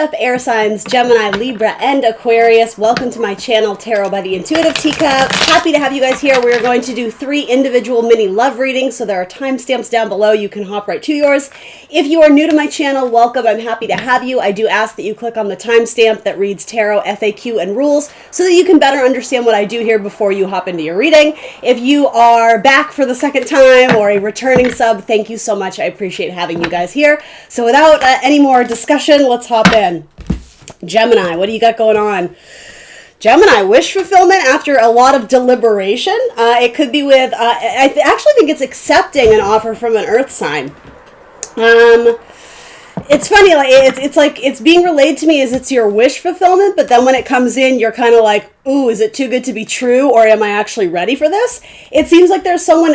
up, air signs, Gemini, Libra, and Aquarius? Welcome to my channel, Tarot by the Intuitive Teacup. Happy to have you guys here. We're going to do 3 individual mini love readings, so there are timestamps down below. You can hop right to yours. If you are new to my channel, welcome. I'm happy to have you. I do ask that you click on the timestamp that reads Tarot, FAQ, and Rules so that you can better understand what I do here before you hop into your reading. If you are back for the second time or a returning sub, thank you so much. I appreciate having you guys here. So without any more discussion, let's hop in. Gemini, what do you got going on? Gemini, wish fulfillment after a lot of deliberation. It could be with, I actually think it's accepting an offer from an earth sign. It's funny, like it's like it's being relayed to me as it's your wish fulfillment, but then when it comes in, you're kind of like, ooh, is it too good to be true, or am I actually ready for this? It seems like there's someone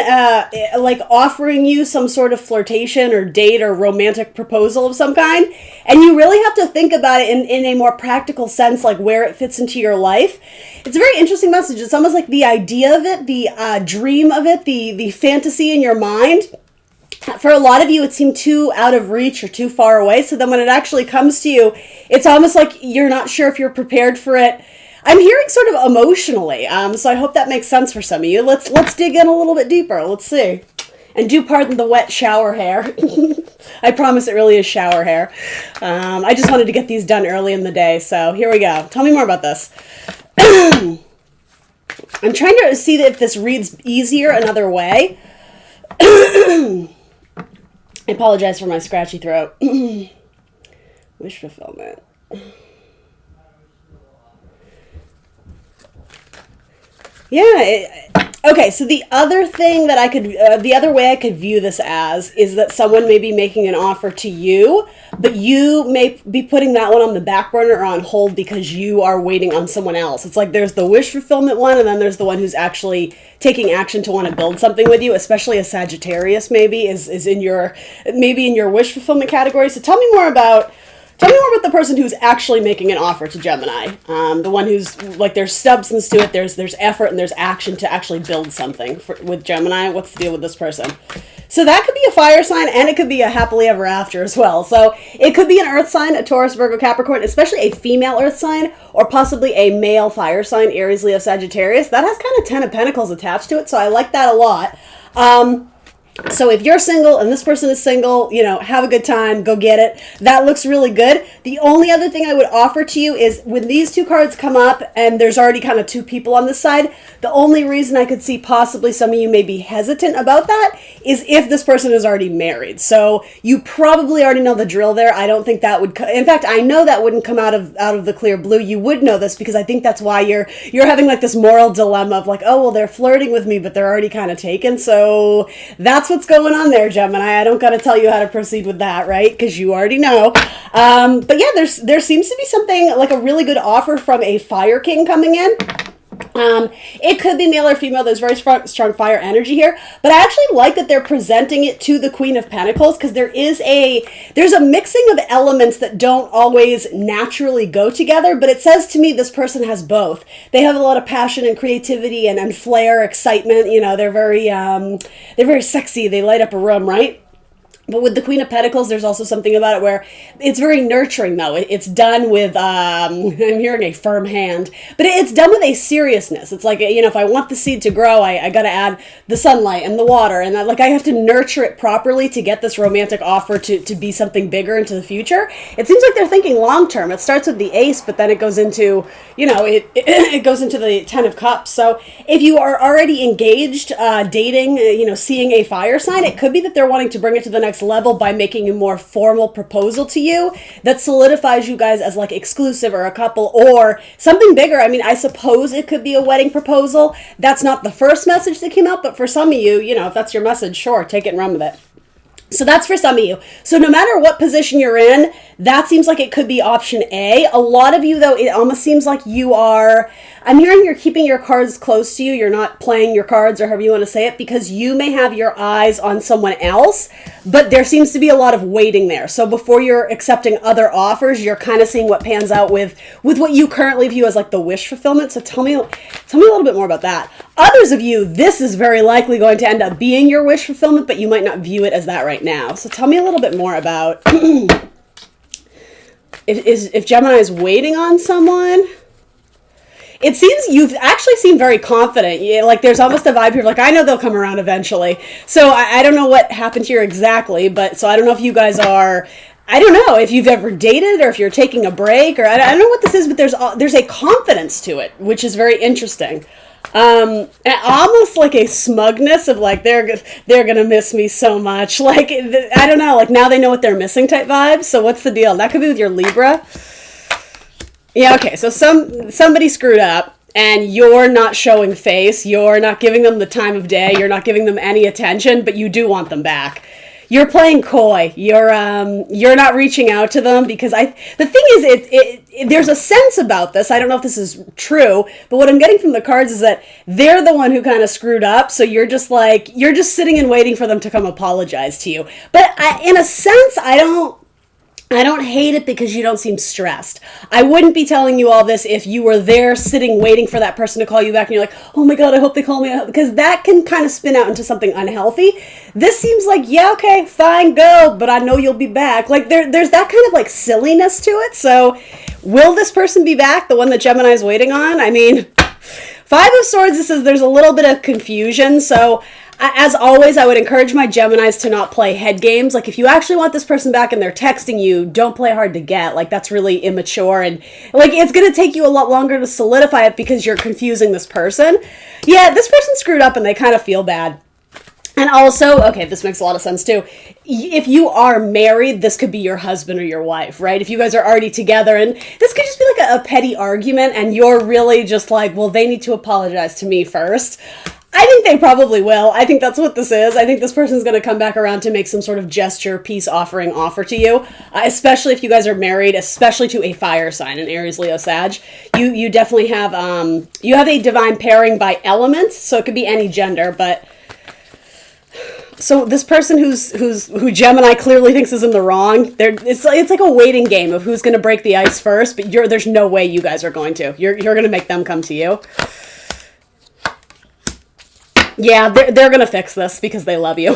like offering you some sort of flirtation or date or romantic proposal of some kind, and you really have to think about it in a more practical sense, like where it fits into your life. It's a very interesting message. It's almost like the idea of it, the dream of it, the fantasy in your mind. For a lot of you, it seemed too out of reach or too far away. So then when it actually comes to you, it's almost like you're not sure if you're prepared for it. I'm hearing sort of emotionally. So I hope that makes sense for some of you. Let's dig in a little bit deeper. Let's see. And do pardon the wet shower hair. I promise it really is shower hair. I just wanted to get these done early in the day. So here we go. Tell me more about this. I'm trying to see if this reads easier another way. I apologize for my scratchy throat. Wish fulfillment. Yeah. Okay, so the other thing that I could, the other way I could view this as is that someone may be making an offer to you, but you may be putting that one on the back burner or on hold because you are waiting on someone else. It's like there's the wish fulfillment one, and then there's the one who's actually taking action to want to build something with you, especially a Sagittarius maybe is in your, maybe in your wish fulfillment category. So tell me more about the person who's actually making an offer to Gemini. The one who's, like, there's substance to it, there's effort, and there's action to actually build something with Gemini. What's the deal with this person? So that could be a fire sign, and it could be a happily ever after as well. So it could be an earth sign, a Taurus, Virgo, Capricorn, especially a female earth sign, or possibly a male fire sign, Aries, Leo, Sagittarius. That has kind of 10 of Pentacles attached to it, so I like that a lot. So if you're single and this person is single, you know, have a good time, go get it. That looks really good. The only other thing I would offer to you is when these 2 cards come up and there's already kind of 2 people on this side, the only reason I could see possibly some of you may be hesitant about that is if this person is already married. So you probably already know the drill there. I don't think that would, in fact, I know that wouldn't come out of the clear blue. You would know this because I think that's why you're having like this moral dilemma of like, oh, well, they're flirting with me, but they're already kind of taken. So that's what's going on there, Gemini. I don't got to tell you how to proceed with that, right? Because you already know. But yeah, there seems to be something like a really good offer from a fire king coming in. It could be male or female. There's very strong fire energy here, but I actually like that they're presenting it to the Queen of Pentacles because there's a mixing of elements that don't always naturally go together, but it says to me this person has both. They have a lot of passion and creativity and flair, excitement. You know, they're very sexy. They light up a room, right? But with the Queen of Pentacles, there's also something about it where it's very nurturing, though. It's done with, I'm hearing a firm hand, but it's done with a seriousness. It's like, you know, if I want the seed to grow, I got to add the sunlight and the water. And I have to nurture it properly to get this romantic offer to be something bigger into the future. It seems like they're thinking long term. It starts with the Ace, but then it goes into, you know, it goes into the 10 of Cups. So if you are already engaged, dating, you know, seeing a fire sign, it could be that they're wanting to bring it to the next level by making a more formal proposal to you that solidifies you guys as like exclusive or a couple or something bigger. I mean, I suppose it could be a wedding proposal. That's not the first message that came out, but for some of you, you know, if that's your message, sure, take it and run with it. So that's for some of you. So no matter what position you're in, that seems like it could be option A. A lot of you, though, it almost seems like you are, I'm hearing you're keeping your cards close to you. You're not playing your cards or however you want to say it because you may have your eyes on someone else, but there seems to be a lot of waiting there. So before you're accepting other offers, you're kind of seeing what pans out with what you currently view as like the wish fulfillment. So tell me a little bit more about that. Others of you, this is very likely going to end up being your wish fulfillment, but you might not view it as that right now. So tell me a little bit more about if Gemini is waiting on someone, it seems you've actually seemed very confident. Like there's almost a vibe here, like I know they'll come around eventually. So I don't know what happened here exactly, but so I don't know if you guys are, I don't know if you've ever dated or if you're taking a break, or I don't know what this is, but there's a confidence to it, which is very interesting. And almost like a smugness of like they're gonna miss me so much. Like I don't know, like now they know what they're missing type vibes. So what's the deal? That could be with your Libra. Yeah, okay. So somebody screwed up and you're not showing face. You're not giving them the time of day. You're not giving them any attention, but you do want them back. You're playing coy. You're not reaching out to them because the thing is there's a sense about this. I don't know if this is true, but what I'm getting from the cards is that they're the one who kind of screwed up. So you're just sitting and waiting for them to come apologize to you. But in a sense, I don't hate it because you don't seem stressed. I wouldn't be telling you all this if you were there sitting waiting for that person to call you back and you're like, oh my God, I hope they call me, because that can kind of spin out into something unhealthy. This seems like, yeah, okay, fine, go, but I know you'll be back. Like there's that kind of like silliness to it. So will this person be back, the one that Gemini's waiting on? I mean, Five of Swords, this is, there's a little bit of confusion. So as always, I would encourage my Geminis to not play head games. Like, if you actually want this person back and they're texting you, don't play hard to get. Like, that's really immature. And, like, it's going to take you a lot longer to solidify it because you're confusing this person. Yeah, this person screwed up and they kind of feel bad. And also, okay, this makes a lot of sense too. If you are married, this could be your husband or your wife, right? If you guys are already together, and this could just be like a petty argument and you're really just like, well, they need to apologize to me first. I think they probably will. I think that's what this is. I think this person's going to come back around to make some sort of gesture, peace offering offer to you, especially if you guys are married, especially to a fire sign, an Aries, Leo, Sag. You definitely have, you have a divine pairing by element, so it could be any gender, but so this person who Gemini clearly thinks is in the wrong, it's like a waiting game of who's going to break the ice first, but there's no way you guys are going to. You're going to make them come to you. Yeah, they're gonna fix this because they love you.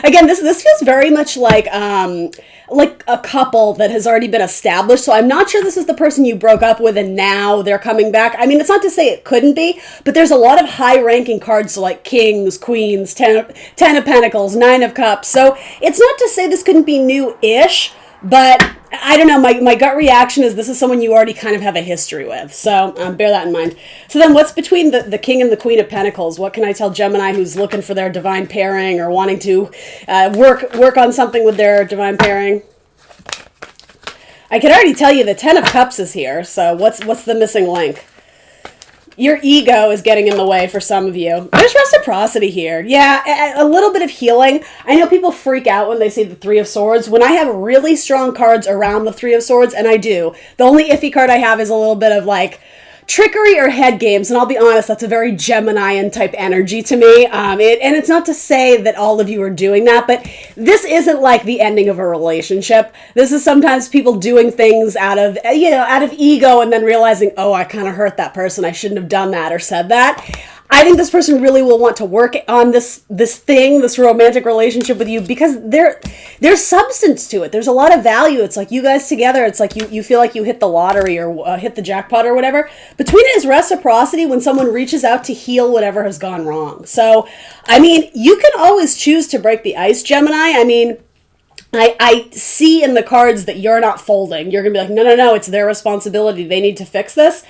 Again, this feels very much like a couple that has already been established. So I'm not sure this is the person you broke up with and now they're coming back. I mean, it's not to say it couldn't be, but there's a lot of high-ranking cards, so like kings, queens, ten of Pentacles, 9 of Cups. So it's not to say this couldn't be new-ish, but I don't know, my gut reaction is this is someone you already kind of have a history with. So bear that in mind. So then what's between the King and the Queen of Pentacles? What can I tell Gemini who's looking for their divine pairing or wanting to work on something with their divine pairing? I can already tell you the 10 of Cups is here. So what's the missing link? Your ego is getting in the way for some of you. There's reciprocity here. Yeah, a little bit of healing. I know people freak out when they see the 3 of Swords. When I have really strong cards around the 3 of Swords, and I do, the only iffy card I have is a little bit of like trickery or head games, and I'll be honest, that's a very Geminian type energy to me. And it's not to say that all of you are doing that, but this isn't like the ending of a relationship. This is sometimes people doing things out of ego and then realizing, oh, I kind of hurt that person. I shouldn't have done that or said that. I think this person really will want to work on this romantic relationship with you because there's substance to it. There's a lot of value. It's like you guys together. It's like you feel like you hit the lottery or hit the jackpot or whatever. Between it is reciprocity when someone reaches out to heal whatever has gone wrong. So, I mean, you can always choose to break the ice, Gemini. I mean, I see in the cards that you're not folding. You're going to be like, no, it's their responsibility. They need to fix this.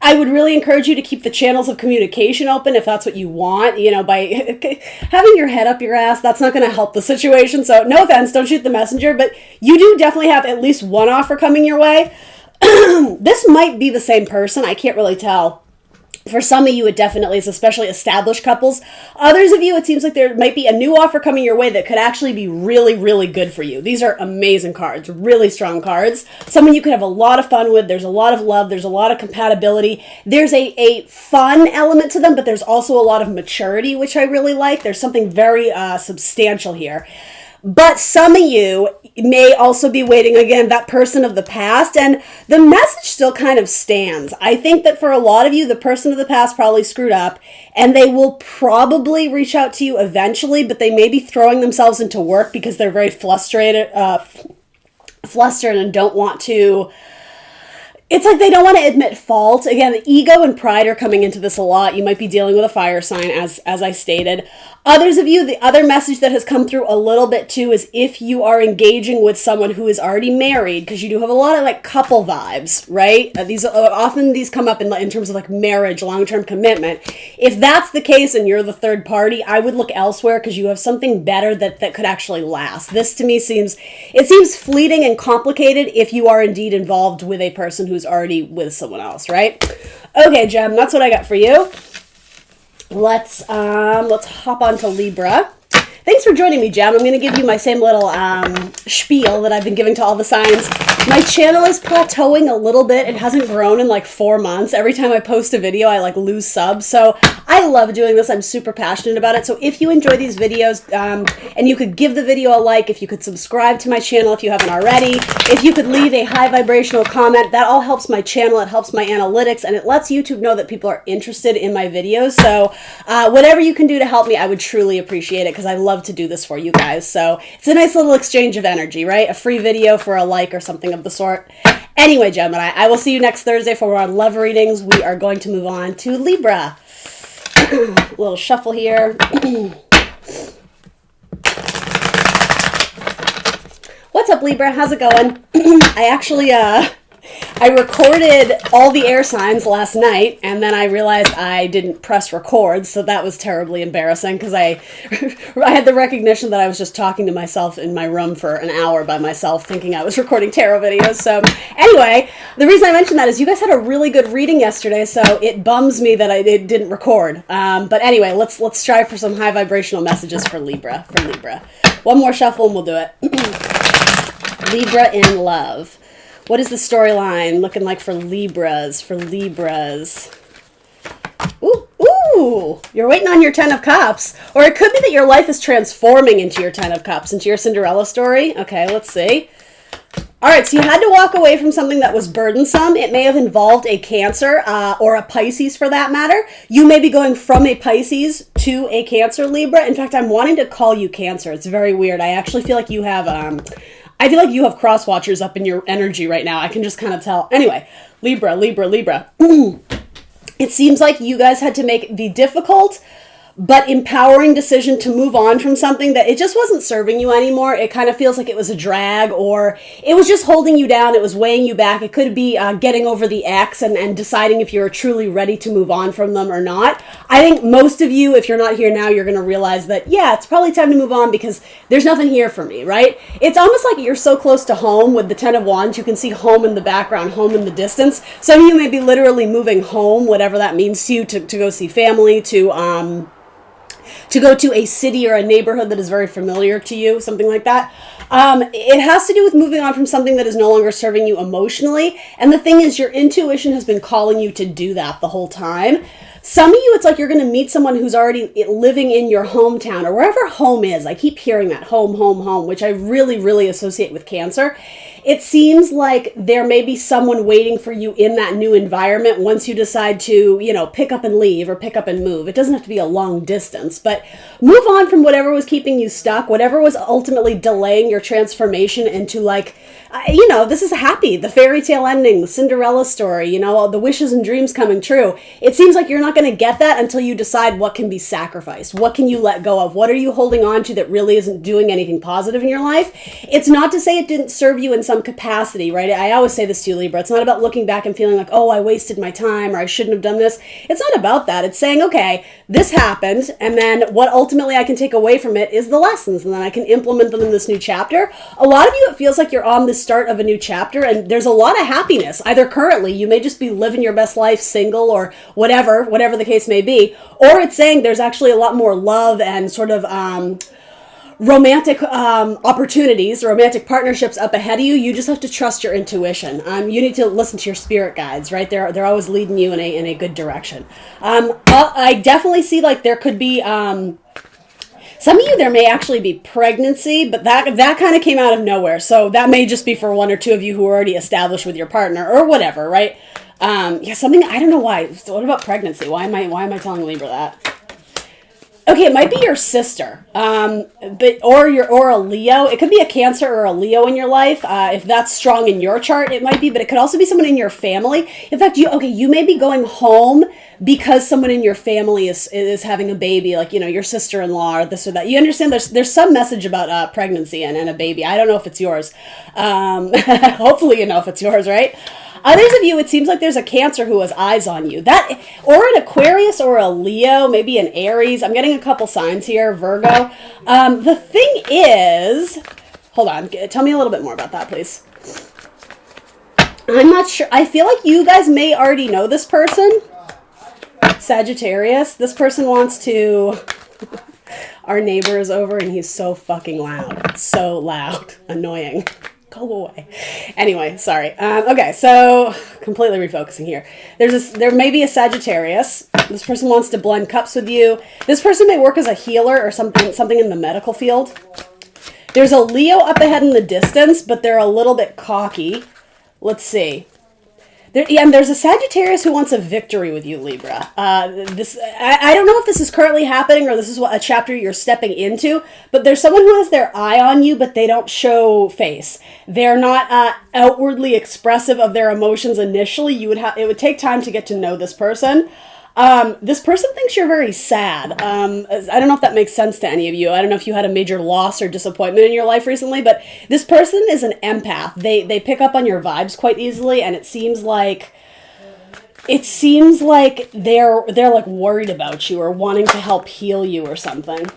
I would really encourage you to keep the channels of communication open if that's what you want. You know, by having your head up your ass, that's not going to help the situation. So no offense, don't shoot the messenger, but you do definitely have at least one offer coming your way. This might be the same person. I can't really tell. For some of you, it definitely is, especially established couples. Others of you, it seems like there might be a new offer coming your way that could actually be really, really good for you. These are amazing cards, really strong cards. Someone you could have a lot of fun with. There's a lot of love. There's a lot of compatibility. There's a fun element to them, but there's also a lot of maturity, which I really like. There's something very substantial here. But some of you may also be waiting, again, that person of the past, and the message still kind of stands. I think that for a lot of you, the person of the past probably screwed up, and they will probably reach out to you eventually, but they may be throwing themselves into work because they're very frustrated flustered and don't want to, it's like they don't want to admit fault. Again, the ego and pride are coming into this a lot. You might be dealing with a fire sign, as I stated. Others of you, the other message that has come through a little bit too is if you are engaging with someone who is already married, because you do have a lot of like couple vibes, right? These come up in terms of like marriage, long-term commitment. If that's the case and you're the third party, I would look elsewhere because you have something better that could actually last. This to me seems fleeting and complicated if you are indeed involved with a person who's already with someone else, right? Okay, Gem, that's what I got for you. Let's hop on to Libra. Thanks for joining me, Gem. I'm going to give you my same little spiel that I've been giving to all the signs. My channel is plateauing a little bit. It hasn't grown in like 4 months. Every time I post a video, I like lose subs. So I love doing this. I'm super passionate about it. So if you enjoy these videos, and you could give the video a like, if you could subscribe to my channel if you haven't already, if you could leave a high vibrational comment, that all helps my channel. It helps my analytics, and it lets YouTube know that people are interested in my videos. So whatever you can do to help me, I would truly appreciate it because I love to do this for you guys. So it's a nice little exchange of energy, right? A free video for a like or something of the sort. Anyway, Gemini, I will see you next Thursday for our love readings. We are going to move on to Libra. A little shuffle here. What's up, Libra? How's it going? I actually I recorded all the air signs last night, and then I realized I didn't press record, so that was terribly embarrassing because I had the recognition that I was just talking to myself in my room for an hour by myself, thinking I was recording tarot videos. So anyway, the reason I mentioned that is you guys had a really good reading yesterday, so it bums me that it didn't record. But anyway, let's strive for some high vibrational messages for Libra. One more shuffle and we'll do it. Libra in love. What is the storyline looking like for Libras? Ooh, you're waiting on your 10 of Cups. Or it could be that your life is transforming into your 10 of Cups, into your Cinderella story. Okay, let's see. All right, so you had to walk away from something that was burdensome. It may have involved a Cancer or a Pisces for that matter. You may be going from a Pisces to a Cancer, Libra. In fact, I'm wanting to call you Cancer. It's very weird. I actually feel like you have... I feel like you have cross watchers up in your energy right now. I can just kind of tell. Anyway, Libra. It seems like you guys had to make the difficult but empowering decision to move on from something that it just wasn't serving you anymore. It kind of feels like it was a drag, or it was just holding you down. It was weighing you back. It could be getting over the ex and deciding if you're truly ready to move on from them or not. I think most of you, if you're not here now, you're going to realize that, yeah, it's probably time to move on because there's nothing here for me, right? It's almost like you're so close to home with the 10 of Wands. You can see home in the background, home in the distance. Some of you may be literally moving home, whatever that means to you, to go see family, to go to a city or a neighborhood that is very familiar to you, something like that. It has to do with moving on from something that is no longer serving you emotionally. And the thing is, your intuition has been calling you to do that the whole time. Some of you, it's like you're going to meet someone who's already living in your hometown or wherever home is. I keep hearing that home, which I really, really associate with Cancer. It seems like there may be someone waiting for you in that new environment once you decide to, pick up and leave or pick up and move. It doesn't have to be a long distance, but move on from whatever was keeping you stuck, whatever was ultimately delaying your transformation into this is happy, the fairy tale ending, the Cinderella story, all the wishes and dreams coming true. It seems like you're not going to get that until you decide what can be sacrificed. What can you let go of? What are you holding on to that really isn't doing anything positive in your life? It's not to say it didn't serve you in some capacity, right? I always say this to you, Libra. It's not about looking back and feeling like, oh, I wasted my time or I shouldn't have done this. It's not about that. It's saying, okay, this happened, and then what ultimately I can take away from it is the lessons, and then I can implement them in this new chapter. A lot of you, it feels like you're on the start of a new chapter, and there's a lot of happiness. Either currently, you may just be living your best life single or whatever the case may be, or it's saying there's actually a lot more love and sort of romantic opportunities, romantic partnerships up ahead of you. You just have to trust your intuition. You need to listen to your spirit guides, right? They're always leading you in a good direction. I definitely see like there could be some of you, there may actually be pregnancy, but that kind of came out of nowhere. So that may just be for one or two of you who are already established with your partner or whatever, right? Something, I don't know why. So what about pregnancy? Why am I telling Libra that? Okay, it might be your sister, or a Leo. It could be a Cancer or a Leo in your life. If that's strong in your chart, it might be, but it could also be someone in your family. In fact, you may be going home because someone in your family is having a baby, like, your sister-in-law or this or that. You understand? There's some message about pregnancy and a baby. I don't know if it's yours. Hopefully, you know if it's yours, right? Others of you, it seems like there's a Cancer who has eyes on you. That, or an Aquarius or a Leo, maybe an Aries. I'm getting a couple signs here, Virgo. The thing is, hold on, tell me a little bit more about that, please. I'm not sure. I feel like you guys may already know this person. Sagittarius. This person wants to... Our neighbor is over and he's so fucking loud. So loud. Annoying. Go away. Anyway, sorry. Okay, so completely refocusing here. There may be a Sagittarius. This person wants to blend cups with you. This person may work as a healer or something in the medical field. There's a Leo up ahead in the distance, but they're a little bit cocky. Let's see. And there's a Sagittarius who wants a victory with you, Libra. I don't know if this is currently happening or this is a chapter you're stepping into, but there's someone who has their eye on you, but they don't show face. They're not outwardly expressive of their emotions initially. It would take time to get to know this person. This person thinks you're very sad. I don't know if that makes sense to any of you. I don't know if you had a major loss or disappointment in your life recently, but this person is an empath. They pick up on your vibes quite easily, and it seems like they're like worried about you or wanting to help heal you or something.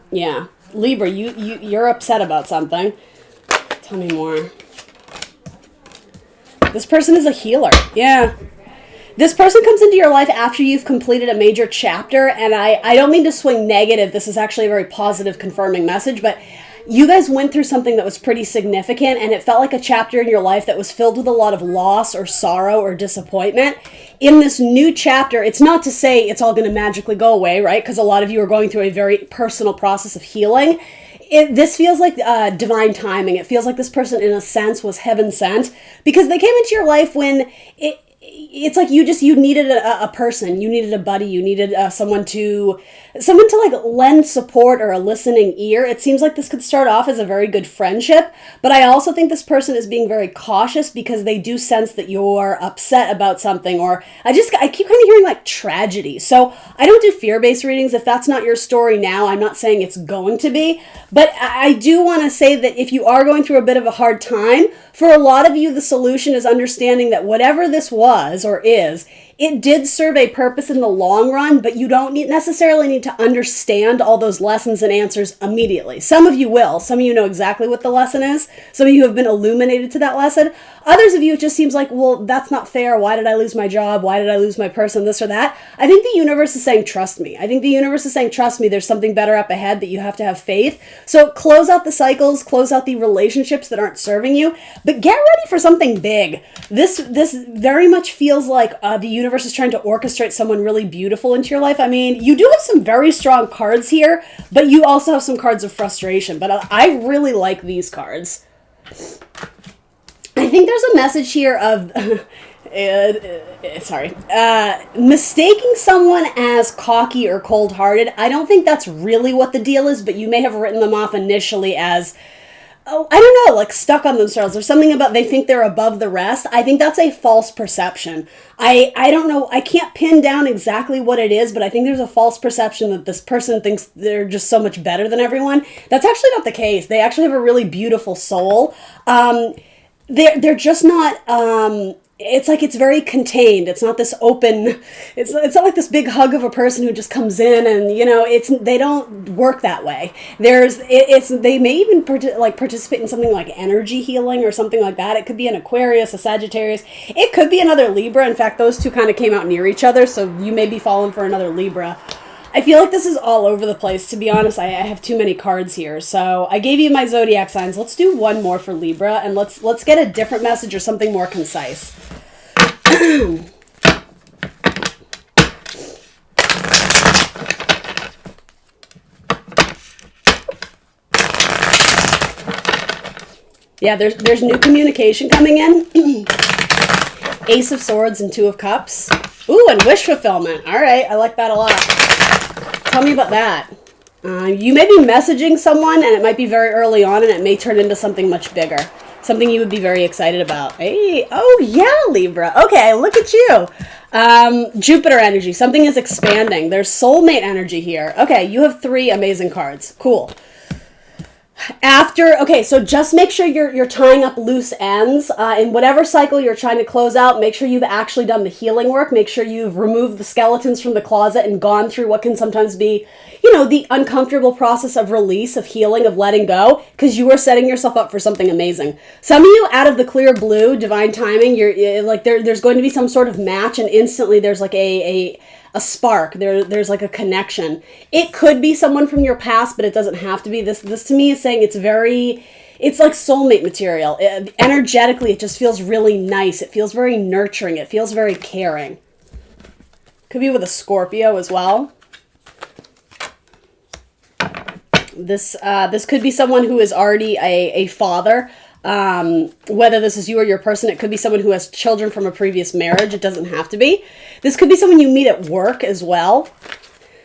Yeah. Libra, you're upset about something. Tell me more. This person is a healer. Yeah. This person comes into your life after you've completed a major chapter, and I don't mean to swing negative. This is actually a very positive, confirming message, but you guys went through something that was pretty significant, and it felt like a chapter in your life that was filled with a lot of loss or sorrow or disappointment. In this new chapter, it's not to say it's all going to magically go away, right? Because a lot of you are going through a very personal process of healing. This feels like divine timing. It feels like this person, in a sense, was heaven sent, because they came into your life when it's like you needed a person, you needed a buddy, you needed someone to like lend support or a listening ear. It seems like this could start off as a very good friendship, but I also think this person is being very cautious because they do sense that you're upset about something, or I keep kind of hearing like tragedy. So I don't do fear-based readings. If that's not your story now, I'm not saying it's going to be, but I do want to say that if you are going through a bit of a hard time, for a lot of you, the solution is understanding that whatever this was or is, it did serve a purpose in the long run, but you don't necessarily need to understand all those lessons and answers immediately. Some of you will. Some of you know exactly what the lesson is. Some of you have been illuminated to that lesson. Others of you, it just seems like, well, that's not fair. Why did I lose my job? Why did I lose my person? This or that. I think the universe is saying, trust me. I think the universe is saying, trust me, there's something better up ahead, that you have to have faith. So close out the cycles, close out the relationships that aren't serving you, but get ready for something big. This very much feels like the universe is trying to orchestrate someone really beautiful into your life. I mean, you do have some very strong cards here, but you also have some cards of frustration. But I really like these cards. I think there's a message here of, mistaking someone as cocky or cold-hearted. I don't think that's really what the deal is, but you may have written them off initially as, I don't know, like stuck on themselves or something about they think they're above the rest. I think that's a false perception. I don't know. I can't pin down exactly what it is, but I think there's a false perception that this person thinks they're just so much better than everyone. That's actually not the case. They actually have a really beautiful soul. They're just not, it's like it's very contained. It's not this open, it's not like this big hug of a person who just comes in and, they don't work that way. They may even participate in something like energy healing or something like that. It could be an Aquarius, a Sagittarius. It could be another Libra. In fact, those two kind of came out near each other, so you may be falling for another Libra. I feel like this is all over the place. To be honest, I have too many cards here. So I gave you my zodiac signs. Let's do one more for Libra, and let's get a different message or something more concise. Yeah, there's new communication coming in. Ace of Swords and Two of Cups. Ooh, and wish fulfillment. All right, I like that a lot. Tell me about that. You may be messaging someone, and it might be very early on, and it may turn into something much bigger. Something you would be very excited about. Hey, oh yeah, Libra. Okay, look at you. Jupiter energy. Something is expanding. There's soulmate energy here. Okay, you have 3 amazing cards. Cool. Okay, so just make sure you're tying up loose ends. In whatever cycle you're trying to close out, make sure you've actually done the healing work. Make sure you've removed the skeletons from the closet and gone through what can sometimes be, the uncomfortable process of release, of healing, of letting go, because you are setting yourself up for something amazing. Some of you, out of the clear blue, divine timing, you're like, there's going to be some sort of match, and instantly there's like a spark. There's like a connection. It could be someone from your past, but it doesn't have to be. This to me is saying it's like soulmate material. Energetically, it just feels really nice. It feels very nurturing. It feels very caring. Could be with a Scorpio as well. This could be someone who is already a father. Whether this is you or your person, it could be someone who has children from a previous marriage. It doesn't have to be. This could be someone you meet at work as well.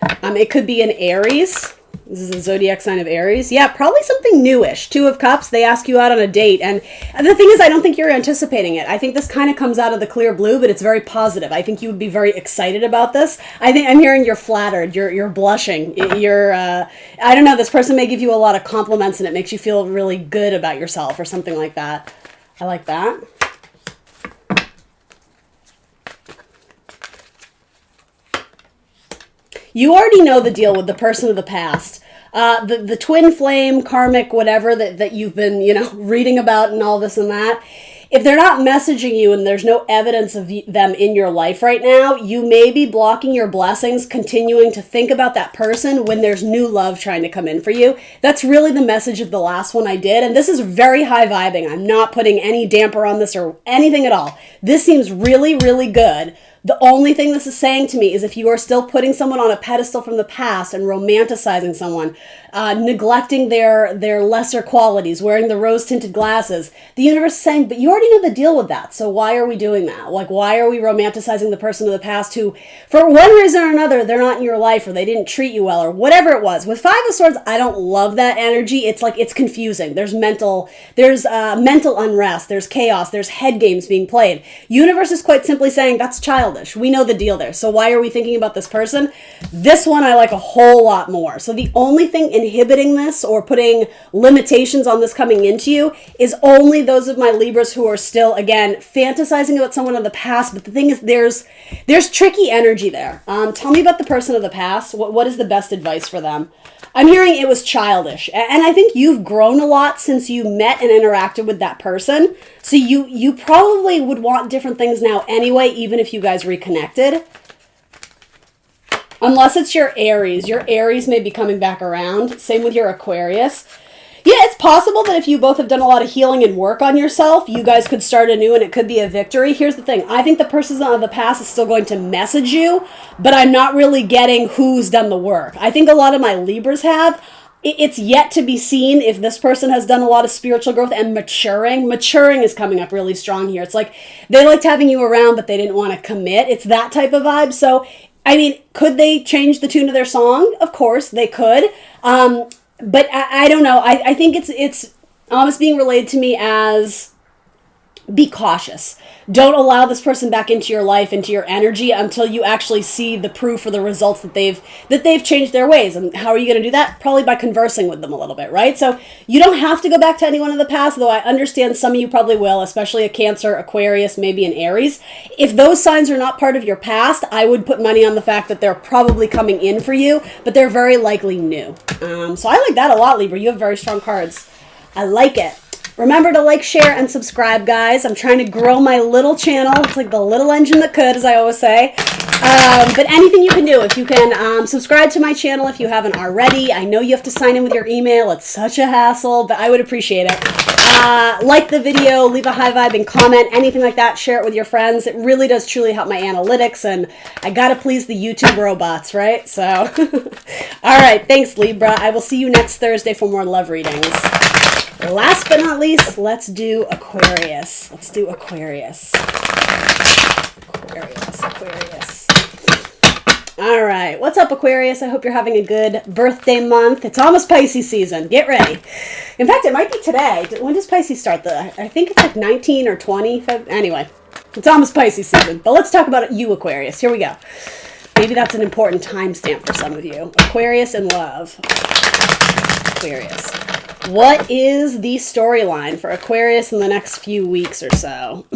It could be an Aries. This is a zodiac sign of Aries. Yeah, probably something newish. 2 of Cups, they ask you out on a date. And the thing is, I don't think you're anticipating it. I think this kind of comes out of the clear blue, but it's very positive. I think you would be very excited about this. I think I'm hearing you're flattered. You're blushing. I don't know, this person may give you a lot of compliments and it makes you feel really good about yourself or something like that. I like that. You already know the deal with the person of the past. The twin flame, karmic, whatever that you've been, reading about and all this and that. If they're not messaging you and there's no evidence of them in your life right now, you may be blocking your blessings, continuing to think about that person when there's new love trying to come in for you. That's really the message of the last one I did. And this is very high vibing. I'm not putting any damper on this or anything at all. This seems really, really good. The only thing this is saying to me is if you are still putting someone on a pedestal from the past and romanticizing someone, neglecting their lesser qualities, wearing the rose-tinted glasses, the universe is saying, but you already know the deal with that, so why are we doing that? Like, why are we romanticizing the person of the past who, for one reason or another, they're not in your life or they didn't treat you well or whatever it was? With 5 of Swords, I don't love that energy. It's like, it's confusing. There's mental unrest, there's chaos, there's head games being played. Universe is quite simply saying, that's childish. We know the deal there. So why are we thinking about this person? This one I like a whole lot more. So the only thing inhibiting this or putting limitations on this coming into you is only those of my Libras who are still, again, fantasizing about someone of the past. But the thing is, there's tricky energy there. Tell me about the person of the past. What is the best advice for them? I'm hearing it was childish. And I think you've grown a lot since you met and interacted with that person. So you probably would want different things now anyway, even if you guys reconnected. Unless it's your Aries. Your Aries may be coming back around. Same with your Aquarius. Yeah, it's possible that if you both have done a lot of healing and work on yourself, you guys could start anew and it could be a victory. Here's the thing. I think the person of the past is still going to message you, but I'm not really getting who's done the work. I think a lot of my Libras have. It's yet to be seen if this person has done a lot of spiritual growth and maturing. Maturing is coming up really strong here. It's like they liked having you around, but they didn't want to commit. It's that type of vibe. So, I mean, could they change the tune of their song? Of course, they could. But I don't know. I think it's almost being relayed to me as be cautious. Don't allow this person back into your life, into your energy until you actually see the proof or the results that they've changed their ways. And how are you going to do that? Probably by conversing with them a little bit, right? So you don't have to go back to anyone in the past, though I understand some of you probably will, especially a Cancer, Aquarius, maybe an Aries. If those signs are not part of your past, I would put money on the fact that they're probably coming in for you, but they're very likely new. So I like that a lot, Libra. You have very strong cards. I like it. Remember to like, share, and subscribe, guys. I'm trying to grow my little channel. It's like the little engine that could, as I always say. But anything you can do. If you can subscribe to my channel if you haven't already. I know you have to sign in with your email. It's such a hassle, but I would appreciate it. Like the video, leave a high vibe and comment, anything like that. Share it with your friends. It really does truly help my analytics, and I gotta please the YouTube robots, right? So, all right. Thanks, Libra. I will see you next Thursday for more love readings. Last but not least, let's do Aquarius. Let's do Aquarius. Aquarius. All right. What's up, Aquarius? I hope you're having a good birthday month. It's almost Pisces season. Get ready. In fact, it might be today. When does Pisces start? I think it's like 19 or 20. Anyway, it's almost Pisces season. But let's talk about you, Aquarius. Here we go. Maybe that's an important timestamp for some of you. Aquarius in love. Aquarius. What is the storyline for Aquarius in the next few weeks or so?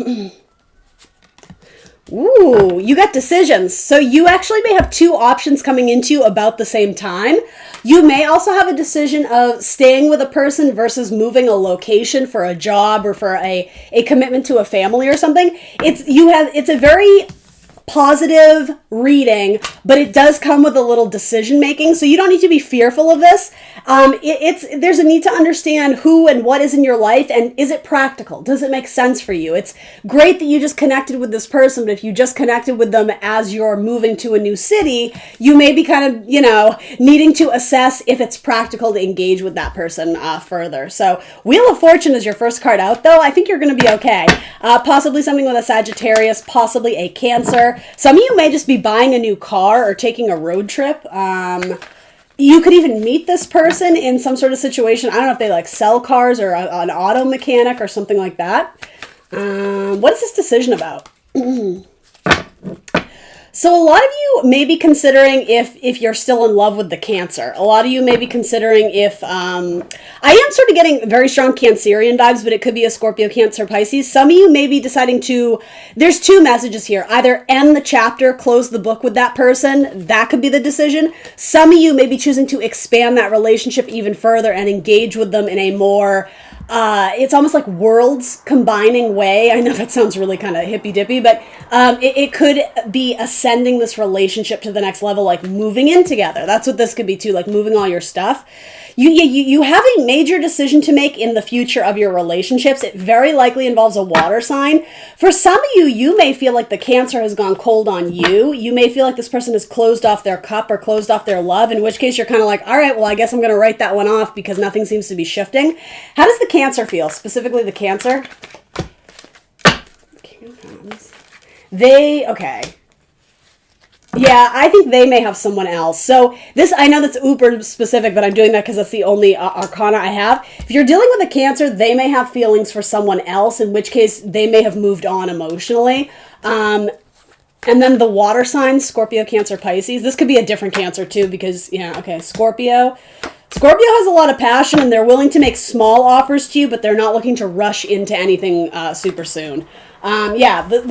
Ooh, you got decisions. So you actually may have two options coming into you about the same time. You may also have a decision of staying with a person versus moving a location for a job or for a commitment to a family or something. It's a very positive reading, but it does come with a little decision making, so you don't need to be fearful of this. There's a need to understand who and what is in your life, and is it practical? Does it make sense for you? It's great that you just connected with this person, but if you just connected with them as you're moving to a new city, you may be kind of, needing to assess if it's practical to engage with that person further. So Wheel of Fortune is your first card out, though. I think you're going to be okay. Possibly something with a Sagittarius, possibly a Cancer. Some of you may just be buying a new car or taking a road trip. You could even meet this person in some sort of situation. I don't know if they like sell cars or an auto mechanic or something like that. What is this decision about? So a lot of you may be considering if you're still in love with the Cancer. A lot of you may be considering if, I am sort of getting very strong Cancerian vibes, but it could be a Scorpio, Cancer, Pisces. Some of you may be deciding there's two messages here. Either end the chapter, close the book with that person. That could be the decision. Some of you may be choosing to expand that relationship even further and engage with them in a more, it's almost like worlds combining way. I know that sounds really kind of hippy-dippy, but it could be ascending this relationship to the next level, like moving in together. That's what this could be too, like moving all your stuff. You have a major decision to make in the future of your relationships. It very likely involves a water sign. For some of you, you may feel like the Cancer has gone cold on you. You may feel like this person has closed off their cup or closed off their love, in which case you're kind of like, all right, well, I guess I'm going to write that one off because nothing seems to be shifting. How does the Cancer feel? Specifically the Cancer? Okay. Yeah, I think they may have someone else. So this, I know that's uber specific, but I'm doing that because that's the only arcana I have. If you're dealing with a Cancer, they may have feelings for someone else, in which case they may have moved on emotionally. And then the water signs, Scorpio, Cancer, Pisces. This could be a different Cancer too because, Scorpio. Scorpio has a lot of passion and they're willing to make small offers to you, but they're not looking to rush into anything super soon.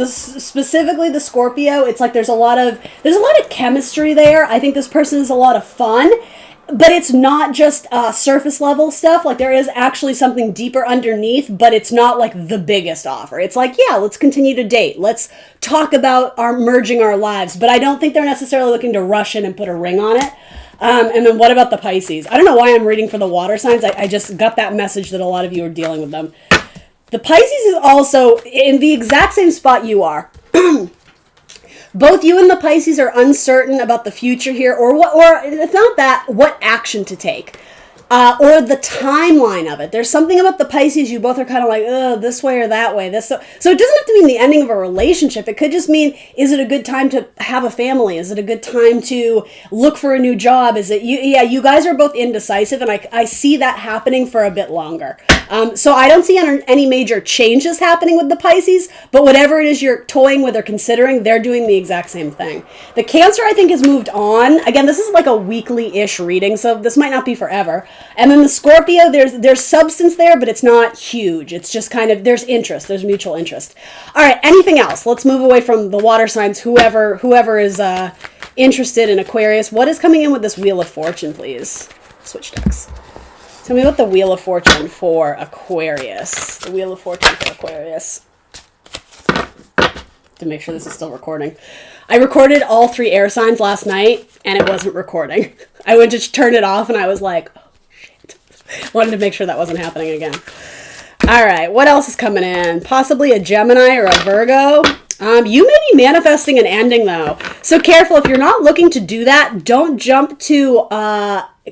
Specifically the Scorpio, it's like there's a lot of chemistry there. I think this person is a lot of fun, but it's not just surface level stuff. Like there is actually something deeper underneath, but it's not like the biggest offer. It's like, yeah, let's continue to date. Let's talk about merging our lives, but I don't think they're necessarily looking to rush in and put a ring on it. And then what about the Pisces? I don't know why I'm reading for the water signs. I just got that message that a lot of you are dealing with them. The Pisces is also in the exact same spot you are. Both you and the Pisces are uncertain about the future here, or if not that, what action to take. Or the timeline of it. There's something about the Pisces you both are kind of like, this way or that way. So it doesn't have to mean the ending of a relationship. It could just mean, is it a good time to have a family? Is it a good time to look for a new job? Is it, you guys are both indecisive, and I see that happening for a bit longer. So I don't see any major changes happening with the Pisces, but whatever it is you're toying with or considering, they're doing the exact same thing. The Cancer, I think, has moved on. Again, this is like a weekly-ish reading, so this might not be forever. And then the Scorpio, there's substance there, but it's not huge. It's just kind of, there's interest. There's mutual interest. All right, anything else? Let's move away from the water signs, whoever is interested in Aquarius. What is coming in with this Wheel of Fortune, please? Switch decks. Tell me about the Wheel of Fortune for Aquarius. The Wheel of Fortune for Aquarius. To make sure this is still recording. I recorded all 3 air signs last night, and it wasn't recording. I went to turn it off, and I was like, oh, shit. Wanted to make sure that wasn't happening again. All right, what else is coming in? Possibly a Gemini or a Virgo. You may be manifesting an ending, though. So careful. If you're not looking to do that, don't jump to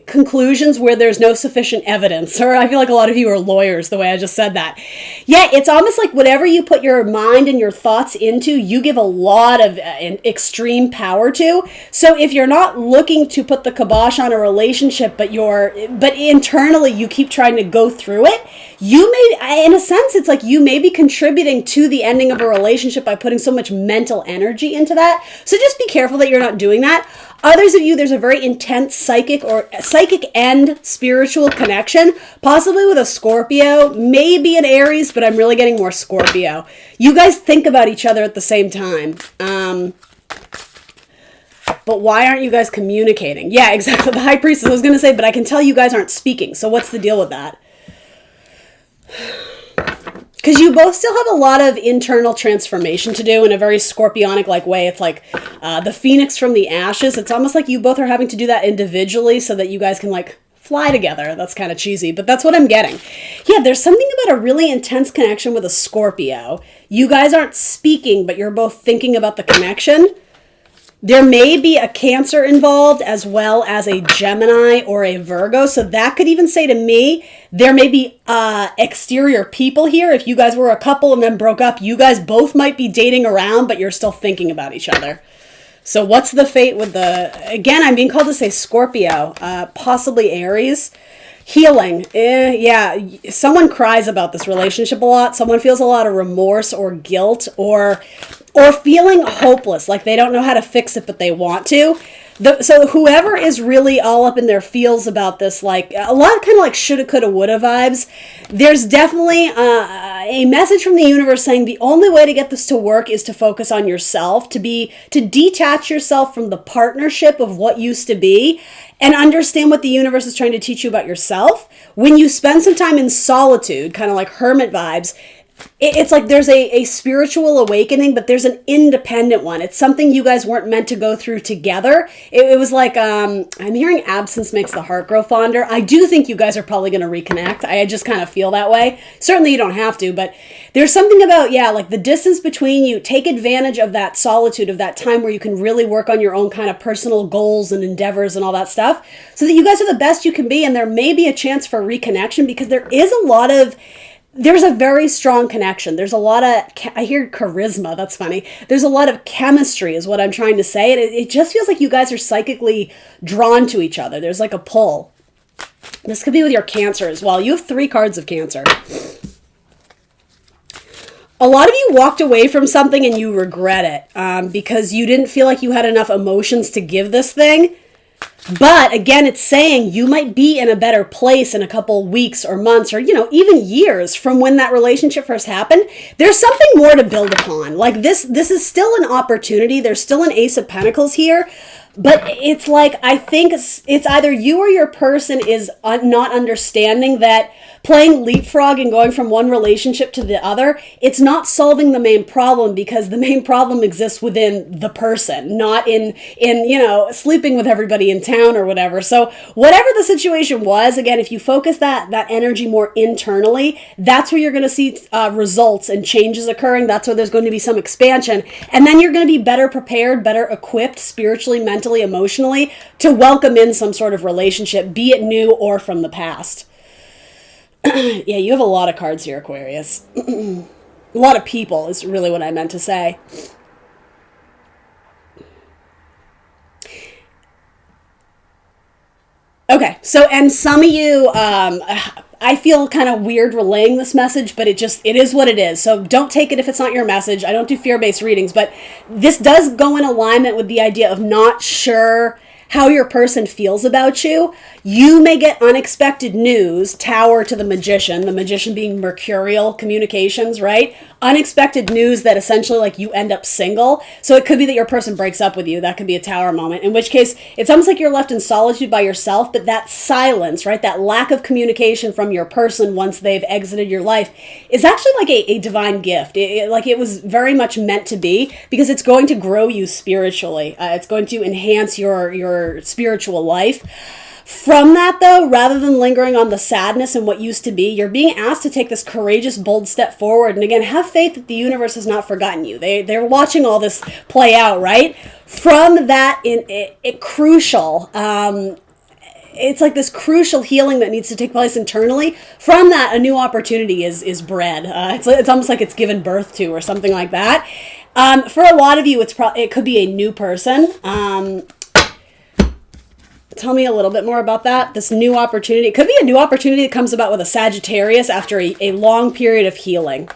conclusions where there's no sufficient evidence. Or I feel like a lot of you are lawyers the way I just said that. Yeah, it's almost like whatever you put your mind and your thoughts into, you give a lot of extreme power to. So if you're not looking to put the kibosh on a relationship, but internally you keep trying to go through it, you may, in a sense, it's like you may be contributing to the ending of a relationship by putting so much mental energy into that. So just be careful that you're not doing that. Others of you, there's a very intense psychic and spiritual connection, possibly with a Scorpio, maybe an Aries, but I'm really getting more Scorpio. You guys think about each other at the same time. But why aren't you guys communicating? Yeah, exactly. The High Priestess, I was going to say, but I can tell you guys aren't speaking. So what's the deal with that? Because you both still have a lot of internal transformation to do in a very Scorpionic-like way. It's like the phoenix from the ashes. It's almost like you both are having to do that individually so that you guys can like fly together. That's kind of cheesy, but that's what I'm getting. Yeah, there's something about a really intense connection with a Scorpio. You guys aren't speaking, but you're both thinking about the connection. There may be a Cancer involved as well as a Gemini or a Virgo. So that could even say to me, there may be exterior people here. If you guys were a couple and then broke up, you guys both might be dating around, but you're still thinking about each other. So what's the fate with again, I'm being called to say Scorpio, possibly Aries. Healing. Yeah, someone cries about this relationship a lot. Someone feels a lot of remorse or guilt or feeling hopeless, like they don't know how to fix it, but they want to. So whoever is really all up in their feels about this, like a lot of kind of like shoulda, coulda, woulda vibes, there's definitely a message from the universe saying the only way to get this to work is to focus on yourself, to detach yourself from the partnership of what used to be and understand what the universe is trying to teach you about yourself. When you spend some time in solitude, kind of like hermit vibes, it's like there's a spiritual awakening, but there's an independent one. It's something you guys weren't meant to go through together. It was like, I'm hearing absence makes the heart grow fonder. I do think you guys are probably going to reconnect. I just kind of feel that way. Certainly you don't have to, but there's something about, yeah, like the distance between you. Take advantage of that solitude, of that time where you can really work on your own kind of personal goals and endeavors and all that stuff so that you guys are the best you can be. And there may be a chance for reconnection because there's a very strong connection. There's a lot of, I hear charisma, that's funny. There's a lot of chemistry is what I'm trying to say. And it just feels like you guys are psychically drawn to each other. There's like a pull. This could be with your Cancer as well. You have 3 cards of Cancer. A lot of you walked away from something and you regret it because you didn't feel like you had enough emotions to give this thing. But again, it's saying you might be in a better place in a couple weeks or months or, even years from when that relationship first happened. There's something more to build upon. Like this is still an opportunity. There's still an Ace of Pentacles here. But it's like, I think it's either you or your person is not understanding that playing leapfrog and going from one relationship to the other, it's not solving the main problem because the main problem exists within the person, not in sleeping with everybody in town or whatever. So whatever the situation was, again, if you focus that energy more internally, that's where you're going to see results and changes occurring. That's where there's going to be some expansion. And then you're going to be better prepared, better equipped spiritually, mentally, emotionally to welcome in some sort of relationship, be it new or from the past. Yeah, you have a lot of cards here, Aquarius. A lot of people is really what I meant to say. Okay, so, and some of you, I feel kind of weird relaying this message, but it is what it is. So don't take it if it's not your message. I don't do fear-based readings, but this does go in alignment with the idea of not sure how your person feels about you. You may get unexpected news, Tower to the Magician being mercurial communications, right? Unexpected news that essentially like you end up single. So it could be that your person breaks up with you. That could be a Tower moment, in which case it's almost like you're left in solitude by yourself, but that silence, right? That lack of communication from your person once they've exited your life is actually like a divine gift. It was very much meant to be because it's going to grow you spiritually. It's going to enhance your spiritual life. From that, though, rather than lingering on the sadness and what used to be, you're being asked to take this courageous, bold step forward. And again, have faith that the universe has not forgotten you. They're watching all this play out, right? From that, crucial, it's like this crucial healing that needs to take place internally. From that, a new opportunity is bred. It's almost like it's given birth to, or something like that. For a lot of you, it could be a new person. Tell me a little bit more about that. This new opportunity. It could be a new opportunity that comes about with a Sagittarius after a long period of healing.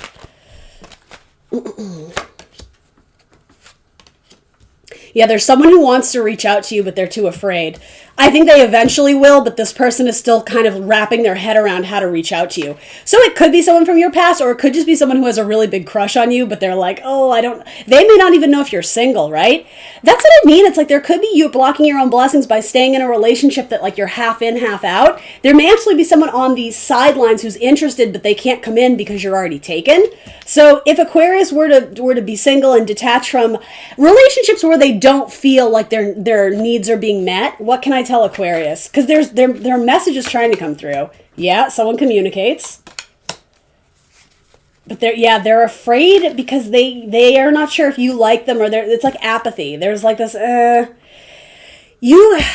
Yeah, there's someone who wants to reach out to you, but they're too afraid. I think they eventually will, but this person is still kind of wrapping their head around how to reach out to you. So it could be someone from your past, or it could just be someone who has a really big crush on you, but they're like, oh, they may not even know if you're single, right? That's what I mean. It's like there could be you blocking your own blessings by staying in a relationship that like you're half in, half out. There may actually be someone on the sidelines who's interested, but they can't come in because you're already taken. So if Aquarius were to be single and detached from relationships where they don't feel like their needs are being met, what can I tell Aquarius? Because there are messages trying to come through. Yeah, someone communicates. But they're afraid because they are not sure if you like them, or it's like apathy. There's like this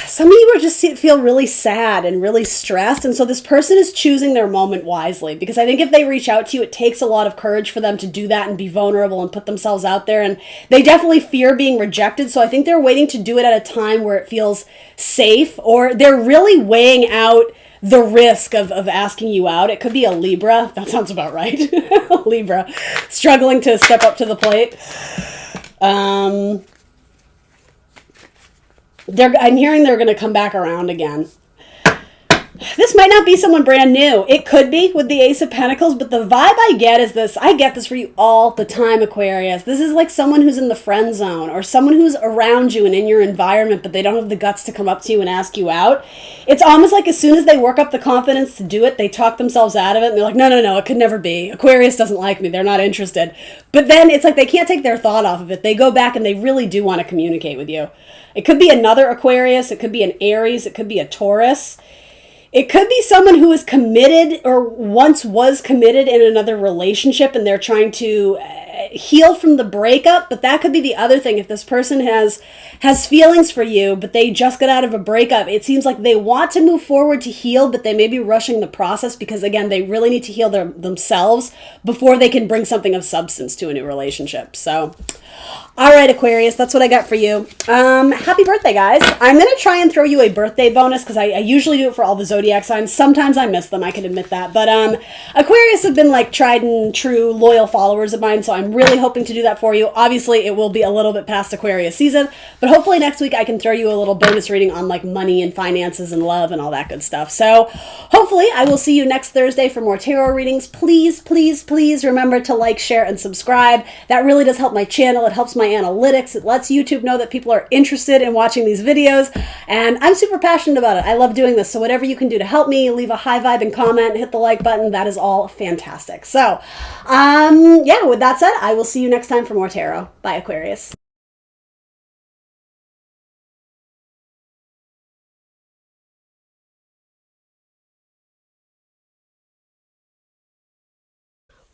some of you are just feel really sad and really stressed, and so this person is choosing their moment wisely, because I think if they reach out to you, it takes a lot of courage for them to do that and be vulnerable and put themselves out there, and they definitely fear being rejected. So I think they're waiting to do it at a time where it feels safe, or they're really weighing out the risk of asking you out. It could be a Libra. That sounds about right. Libra struggling to step up to the plate. I'm hearing they're going to come back around again. This might not be someone brand new. It could be with the Ace of Pentacles, but the vibe I get is this. I get this for you all the time, Aquarius. This is like someone who's in the friend zone, or someone who's around you and in your environment, but they don't have the guts to come up to you and ask you out. It's almost like as soon as they work up the confidence to do it, they talk themselves out of it, and they're like, no, it could never be. Aquarius doesn't like me. They're not interested. But then it's like they can't take their thought off of it. They go back and they really do want to communicate with you. It could be another Aquarius. It could be an Aries. It could be a Taurus. It could be someone who is committed or once was committed in another relationship, and they're trying to heal from the breakup. But that could be the other thing. If this person has feelings for you, but they just got out of a breakup, it seems like they want to move forward to heal, but they may be rushing the process because, again, they really need to heal themselves before they can bring something of substance to a new relationship. So, all right, Aquarius, that's what I got for you. Happy birthday, guys. I'm going to try and throw you a birthday bonus because I usually do it for all the zodiac signs. Sometimes I miss them. I can admit that. But Aquarius have been like tried and true loyal followers of mine, so I'm really hoping to do that for you. Obviously, it will be a little bit past Aquarius season, but hopefully next week I can throw you a little bonus reading on like money and finances and love and all that good stuff. So hopefully I will see you next Thursday for more tarot readings. Please, please, please remember to like, share, and subscribe. That really does help my channel. It helps my analytics. It lets YouTube know that people are interested in watching these videos, and I'm super passionate about it. I love doing this, so whatever you can do to help me, leave a high vibe and comment, hit the like button, that is all fantastic. So, yeah, with that said, I will see you next time for more tarot. Bye, Aquarius.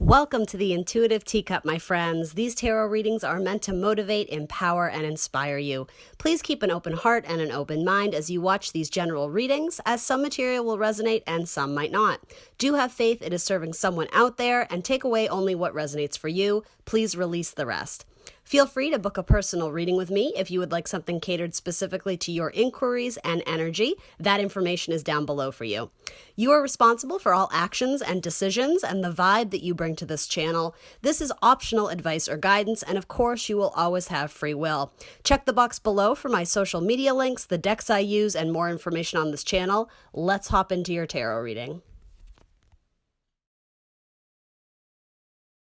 Welcome to the Intuitive Teacup, my friends. These tarot readings are meant to motivate, empower, and inspire you. Please keep an open heart and an open mind as you watch these general readings, as some material will resonate and some might not. Do have faith it is serving someone out there, and take away only what resonates for you. Please release the rest. Feel free to book a personal reading with me if you would like something catered specifically to your inquiries and energy. That information is down below for you. You are responsible for all actions and decisions and the vibe that you bring to this channel. This is optional advice or guidance, and of course, you will always have free will. Check the box below for my social media links, the decks I use, and more information on this channel. Let's hop into your tarot reading.